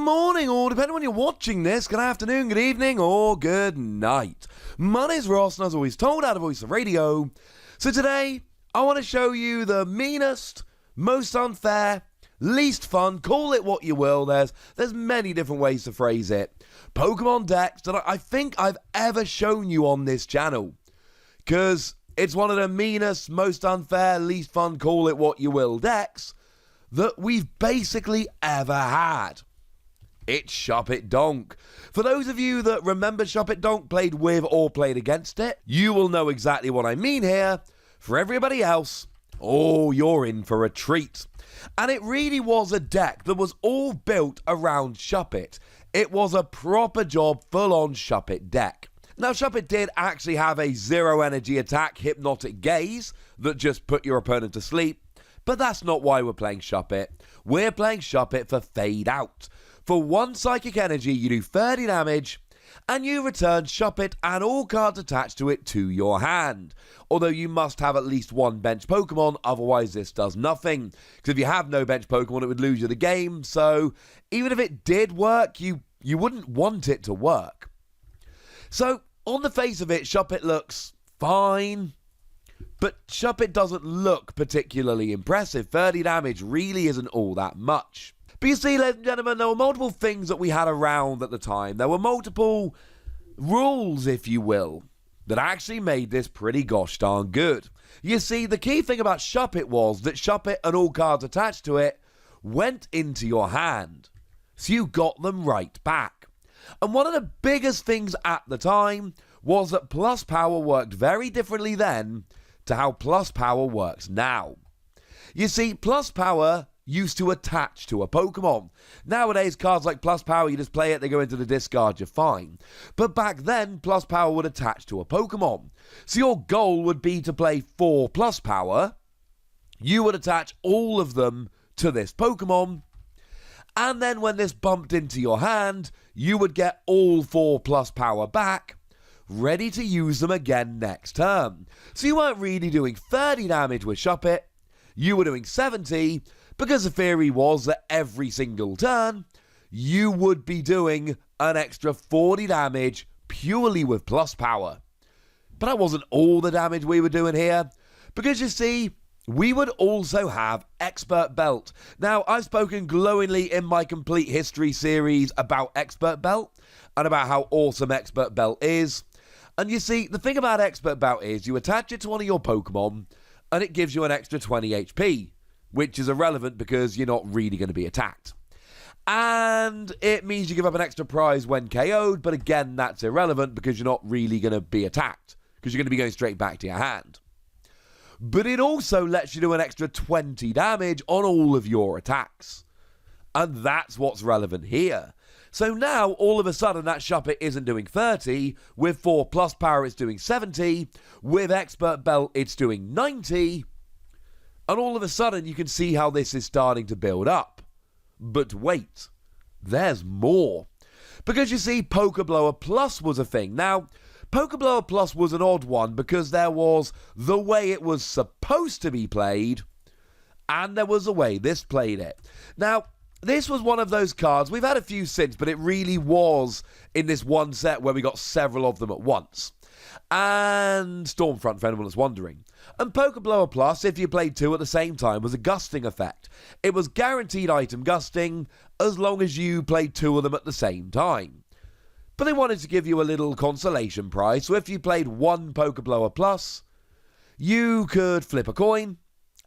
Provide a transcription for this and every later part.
morning, or depending on when you're watching this, good afternoon, good evening, or good night. My name's Ross, and as always told, out of Voice of Radio. So today, I want to show you the meanest, most unfair, least fun, call it what you will, there's many different ways to phrase it, Pokemon decks that I think I've ever shown you on this channel. Because it's one of the meanest, most unfair, least fun, call it what you will decks that we've basically ever had. It's Shuppet Donk. For those of you that remember Shuppet Donk, played with or played against it, you will know exactly what I mean here. For everybody else, oh, you're in for a treat. And it really was a deck that was all built around Shuppet. It was a proper job, full-on Shuppet deck. Now, Shuppet did actually have a zero energy attack, Hypnotic Gaze, that just put your opponent to sleep. But that's not why we're playing Shuppet. We're playing Shuppet for Fade Out. For 1 Psychic Energy, you do 30 damage, and you return Shuppet and all cards attached to it to your hand. Although you must have at least 1 bench Pokemon, otherwise this does nothing. Because if you have no bench Pokemon, it would lose you the game. So even if it did work, you wouldn't want it to work. So on the face of it, Shuppet looks fine. But Shuppet doesn't look particularly impressive. 30 damage really isn't all that much. But you see, ladies and gentlemen, there were multiple things that we had around at the time. There were multiple rules, if you will, that actually made this pretty gosh darn good. You see, the key thing about Shuppet was that Shuppet and all cards attached to it went into your hand. So you got them right back. And one of the biggest things at the time was that plus power worked very differently then to how plus power works now. You see, plus power used to attach to a Pokemon. Nowadays, cards like plus power, you just play it, they go into the discard, you're fine. But back then, plus power would attach to a Pokemon. So your goal would be to play 4 plus power. You would attach all of them to this Pokemon. And then when this bumped into your hand, you would get all 4 plus power back, ready to use them again next turn. So you weren't really doing 30 damage with Shuppet, you were doing 70, because the theory was that every single turn, you would be doing an extra 40 damage purely with plus power. But that wasn't all the damage we were doing here, because you see, we would also have Expert Belt. Now, I've spoken glowingly in my Complete History series about Expert Belt, and about how awesome Expert Belt is. And you see, the thing about Expert Belt is you attach it to one of your Pokemon, and it gives you an extra 20 HP, which is irrelevant because you're not really going to be attacked. And it means you give up an extra prize when KO'd, but again, that's irrelevant because you're not really going to be attacked, because you're going to be going straight back to your hand. But it also lets you do an extra 20 damage on all of your attacks. And that's what's relevant here. So now, all of a sudden, that Shuppet isn't doing 30. With 4 plus power, it's doing 70. With Expert Belt, it's doing 90. And all of a sudden, you can see how this is starting to build up. But wait, there's more. Because you see, Pokeblower Plus was a thing. Now, Pokeblower Plus was an odd one because there was the way it was supposed to be played, and there was the way this played it. Now, this was one of those cards, we've had a few since, but it really was in this one set where we got several of them at once. And Stormfront, for anyone that's wondering. And Pokeblower Plus, if you played 2 at the same time, was a gusting effect. It was guaranteed item gusting as long as you played 2 of them at the same time. But they wanted to give you a little consolation prize, so if you played 1 Pokeblower Plus, you could flip a coin,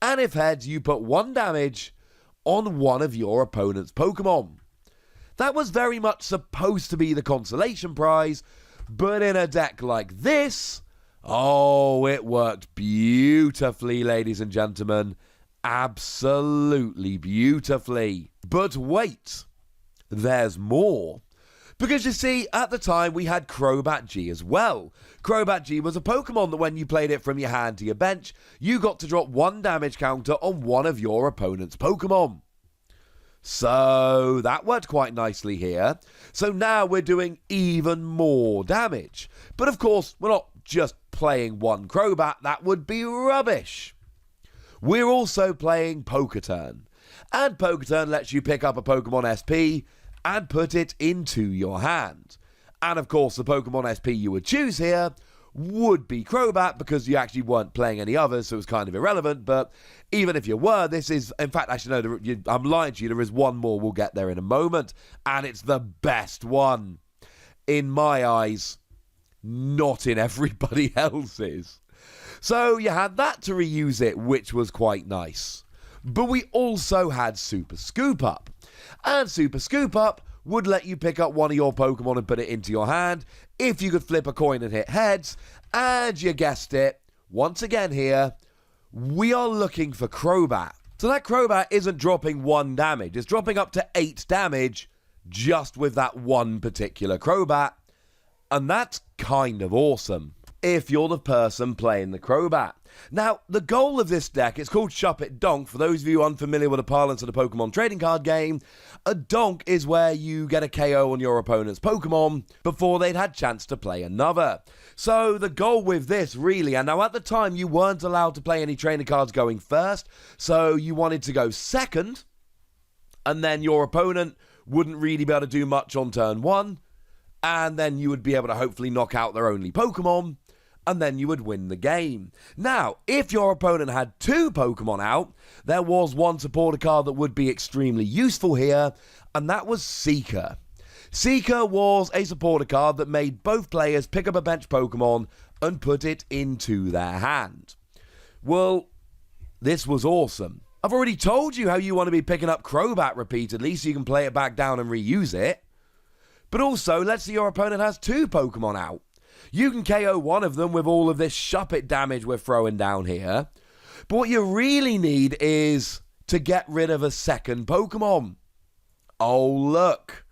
and if heads, you put 1 damage on one of your opponent's Pokemon. That was very much supposed to be the consolation prize, but in a deck like this, oh, it worked beautifully, ladies and gentlemen. Absolutely beautifully. But wait, there's more. Because you see, at the time, we had Crobat G as well. Crobat G was a Pokemon that when you played it from your hand to your bench, you got to drop 1 damage counter on one of your opponent's Pokemon. So that worked quite nicely here. So now we're doing even more damage. But of course, we're not just playing 1 Crobat. That would be rubbish. We're also playing Poketurn. And Poketurn lets you pick up a Pokemon SP and put it into your hand. And of course, the Pokemon SP you would choose here would be Crobat, because you actually weren't playing any others, so it was kind of irrelevant. But even if you were, this is, in fact, actually, no, I'm lying to you, there is one more, we'll get there in a moment, and it's the best one. In my eyes, not in everybody else's. So you had that to reuse it, which was quite nice. But we also had Super Scoop Up. And Super Scoop Up would let you pick up one of your Pokemon and put it into your hand if you could flip a coin and hit heads. And you guessed it, once again here, we are looking for Crobat. So that Crobat isn't dropping 1 damage, it's dropping up to 8 damage just with that one particular Crobat. And that's kind of awesome if you're the person playing the Crobat. Now, the goal of this deck, it's called Shuppet Donk. For those of you unfamiliar with the parlance of the Pokemon trading card game, a donk is where you get a KO on your opponent's Pokemon before they'd had chance to play another. So the goal with this really, and now at the time you weren't allowed to play any trainer cards going first, so you wanted to go second, and then your opponent wouldn't really be able to do much on turn 1, and then you would be able to hopefully knock out their only Pokemon, and then you would win the game. Now, if your opponent had 2 Pokemon out, there was one supporter card that would be extremely useful here, and that was Seeker. Seeker was a supporter card that made both players pick up a bench Pokemon and put it into their hand. Well, this was awesome. I've already told you how you want to be picking up Crobat repeatedly so you can play it back down and reuse it. But also, let's say your opponent has 2 Pokemon out. You can KO one of them with all of this Shuppet damage we're throwing down here. But what you really need is to get rid of a second Pokemon. Oh, look.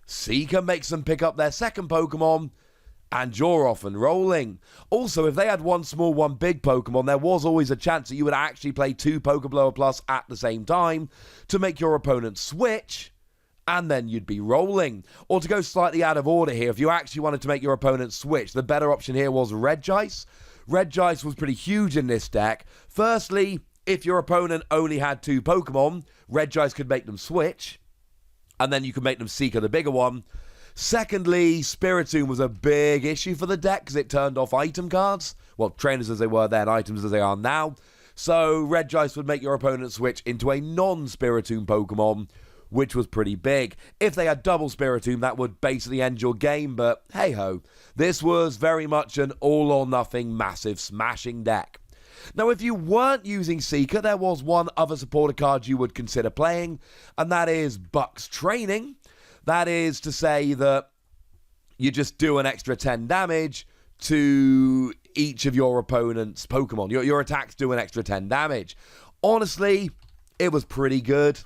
Seeker makes them pick up their second Pokemon, and you're off and rolling. Also, if they had one small, one big Pokemon, there was always a chance that you would actually play 2 Pokeblower Plus at the same time to make your opponent switch, and then you'd be rolling. Or to go slightly out of order here, if you actually wanted to make your opponent switch, the better option here was Regice. Regice was pretty huge in this deck. Firstly, if your opponent only had 2 Pokemon, Regice could make them switch, and then you could make them Seeker the bigger one. Secondly, Spiritomb was a big issue for the deck because it turned off item cards. Well, trainers as they were then, items as they are now. So Regice would make your opponent switch into a non-Spiritomb Pokemon, which was pretty big. If they had double Spiritomb, that would basically end your game, but hey-ho. This was very much an all-or-nothing massive smashing deck. Now, if you weren't using Seeker, there was one other supporter card you would consider playing, and that is Buck's Training. That is to say that you just do an extra 10 damage to each of your opponent's Pokemon. Your attacks do an extra 10 damage. Honestly, it was pretty good.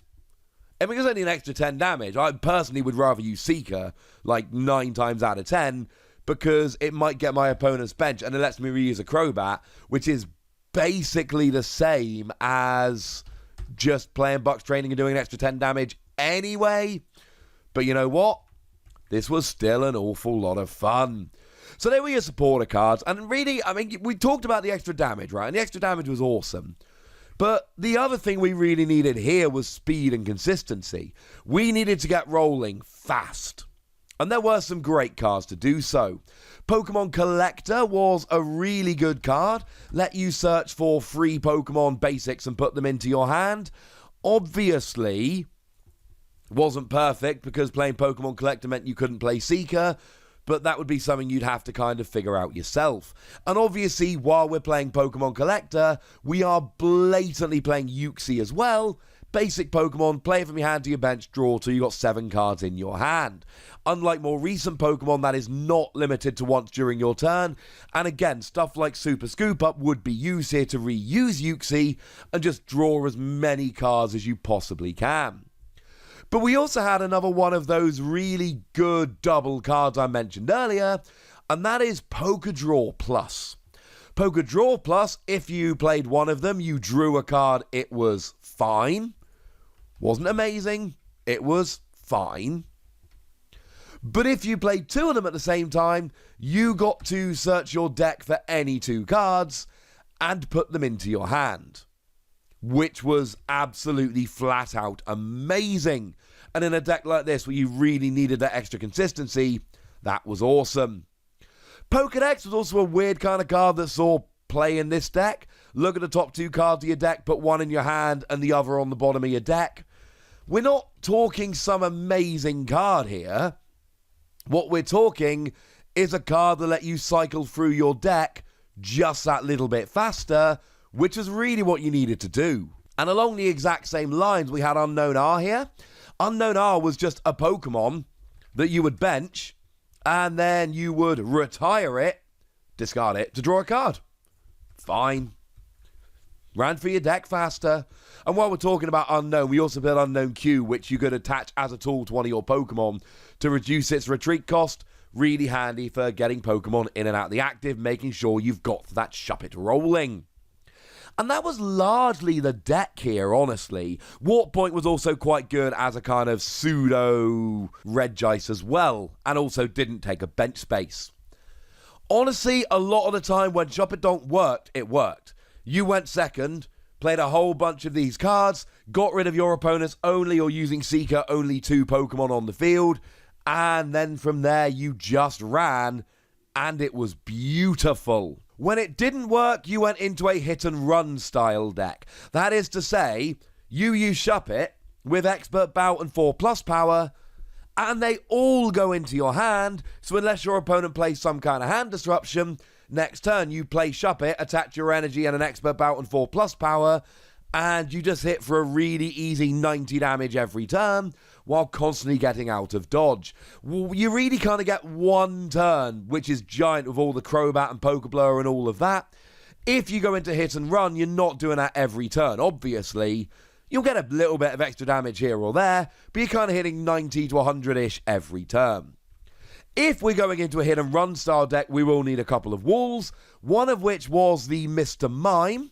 I mean, it's only an extra 10 damage. I personally would rather use Seeker, like 9 times out of 10, because it might get my opponent's bench, and it lets me reuse a Crobat, which is basically the same as just playing Buck's Training and doing an extra 10 damage anyway. But you know what? This was still an awful lot of fun. So there were your supporter cards, and really, I mean, we talked about the extra damage, right? And the extra damage was awesome. But the other thing we really needed here was speed and consistency. We needed to get rolling fast. And there were some great cards to do so. Pokemon Collector was a really good card. Let you search for free Pokemon basics and put them into your hand. Obviously, wasn't perfect because playing Pokemon Collector meant you couldn't play Seeker, but that would be something you'd have to kind of figure out yourself. And obviously, while we're playing Pokemon Collector, we are blatantly playing Uxie as well. Basic Pokemon, play it from your hand to your bench, draw till you got 7 cards in your hand. Unlike more recent Pokemon, that is not limited to once during your turn. And again, stuff like Super Scoop Up would be used here to reuse Uxie and just draw as many cards as you possibly can. But we also had another one of those really good double cards I mentioned earlier, and that is Pokédraw Plus. Pokédraw Plus, if you played one of them, you drew a card, it was fine. Wasn't amazing, it was fine. But if you played 2 of them at the same time, you got to search your deck for any 2 cards and put them into your hand, which was absolutely flat out amazing. And in a deck like this where you really needed that extra consistency, that was awesome. Pokédex was also a weird kind of card that saw play in this deck. Look at the top 2 cards of your deck, put one in your hand and the other on the bottom of your deck. We're not talking some amazing card here. What we're talking is a card that let you cycle through your deck just that little bit faster, which is really what you needed to do. And along the exact same lines, we had Unknown R here. Unknown R was just a Pokemon that you would bench, and then you would retire it, discard it, to draw a card. Fine. Ran through your deck faster. And while we're talking about Unknown, we also built Unknown Q, which you could attach as a tool to one of your Pokemon to reduce its retreat cost. Really handy for getting Pokemon in and out of the active, making sure you've got that Shuppet rolling. And that was largely the deck here, honestly. Warp Point was also quite good as a kind of pseudo Regice as well, and also didn't take a bench space. Honestly, a lot of the time when Shuppet Donk worked, it worked. You went second, played a whole bunch of these cards, got rid of your opponent's only or using Seeker only 2 Pokemon on the field, and then from there you just ran, and it was beautiful. When it didn't work, you went into a hit and run style deck. That is to say, you use Shuppet with Expert Bout and 4+ power, and they all go into your hand, so unless your opponent plays some kind of hand disruption, next turn you play Shuppet, attach your energy and an Expert Bout and 4+ power, and you just hit for a really easy 90 damage every turn, while constantly getting out of dodge. You really kind of get one turn, which is giant with all the Crobat and Pokeblower and all of that. If you go into hit and run, you're not doing that every turn, obviously. You'll get a little bit of extra damage here or there, but you're kind of hitting 90 to 100-ish every turn. If we're going into a hit and run style deck, we will need a couple of walls, one of which was the Mr. Mime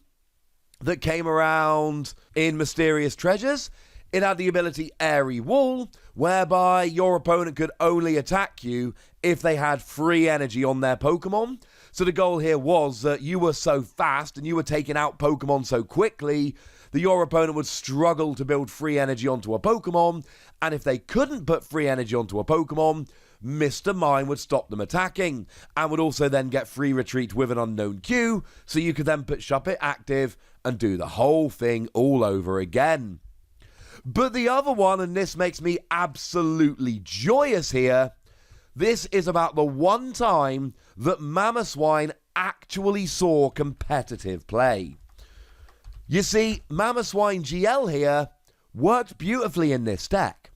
that came around in Mysterious Treasures. It had the ability Airy Wall, whereby your opponent could only attack you if they had free energy on their Pokemon. So the goal here was that you were so fast and you were taking out Pokemon so quickly that your opponent would struggle to build free energy onto a Pokemon, and if they couldn't put free energy onto a Pokemon, Mr. Mime would stop them attacking, and would also then get free retreat with an Unknown Q, so you could then put Shuppet active and do the whole thing all over again. But the other one, and this makes me absolutely joyous here, this is about the one time that Mamoswine actually saw competitive play. You see, Mamoswine GL here worked beautifully in this deck.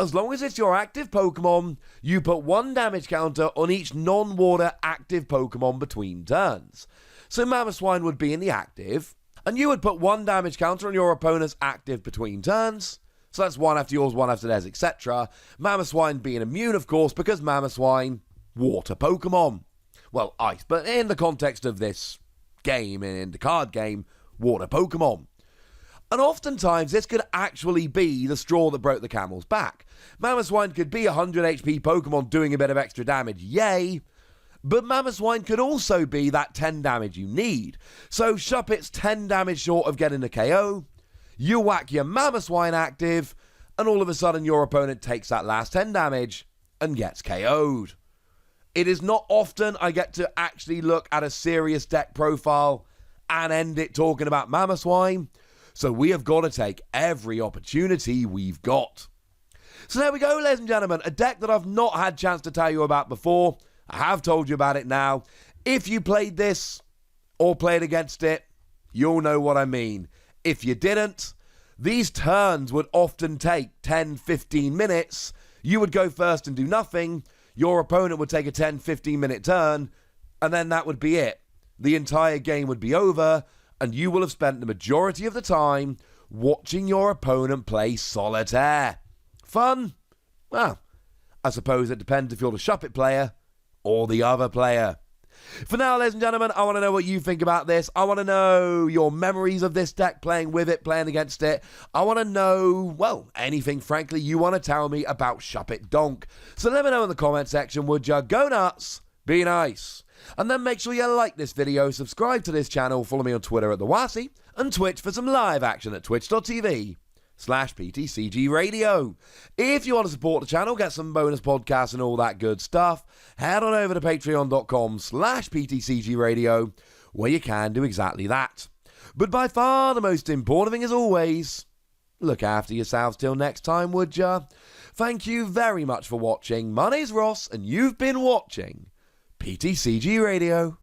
As long as it's your active Pokemon, you put 1 damage counter on each non-water active Pokemon between turns. So Mamoswine would be in the active, and you would put 1 damage counter on your opponent's active between turns. So that's 1 after yours, 1 after theirs, etc. Mamoswine being immune, of course, because Mamoswine, water Pokemon. Well, ice, but in the context of this game, in the card game, water Pokemon. And oftentimes, this could actually be the straw that broke the camel's back. Mamoswine could be a 100 HP Pokemon doing a bit of extra damage, yay! But Mamoswine could also be that 10 damage you need. So Shuppet's 10 damage short of getting a KO, you whack your Mamoswine active, and all of a sudden your opponent takes that last 10 damage and gets KO'd. It is not often I get to actually look at a serious deck profile and end it talking about Mamoswine, so we have got to take every opportunity we've got. So there we go, ladies and gentlemen, a deck that I've not had a chance to tell you about before. I have told you about it now. If you played this or played against it, you'll know what I mean. If you didn't, these turns would often take 10-15 minutes. You would go first and do nothing. Your opponent would take a 10-15 minute turn, and then that would be it. The entire game would be over, and you will have spent the majority of the time watching your opponent play solitaire. Fun? Well, I suppose it depends if you're the Shuppet player or the other player. For now, ladies and gentlemen, I want to know what you think about this. I want to know your memories of this deck, playing with it, playing against it. I want to know, well, anything, frankly, you want to tell me about Shuppet Donk. So let me know in the comment section, would ya? Go nuts, be nice. And then make sure you like this video, subscribe to this channel, follow me on Twitter at TheWasi, and Twitch for some live action at twitch.tv/TheWasi. patreon.com/PTCGRadio. If you want to support the channel, get some bonus podcasts and all that good stuff, head on over to patreon.com/PTCGRadio, where you can do exactly that. But by far the most important thing, as always, look after yourselves till next time, would ya? Thank you very much for watching. My name's Ross, and you've been watching PTCG Radio.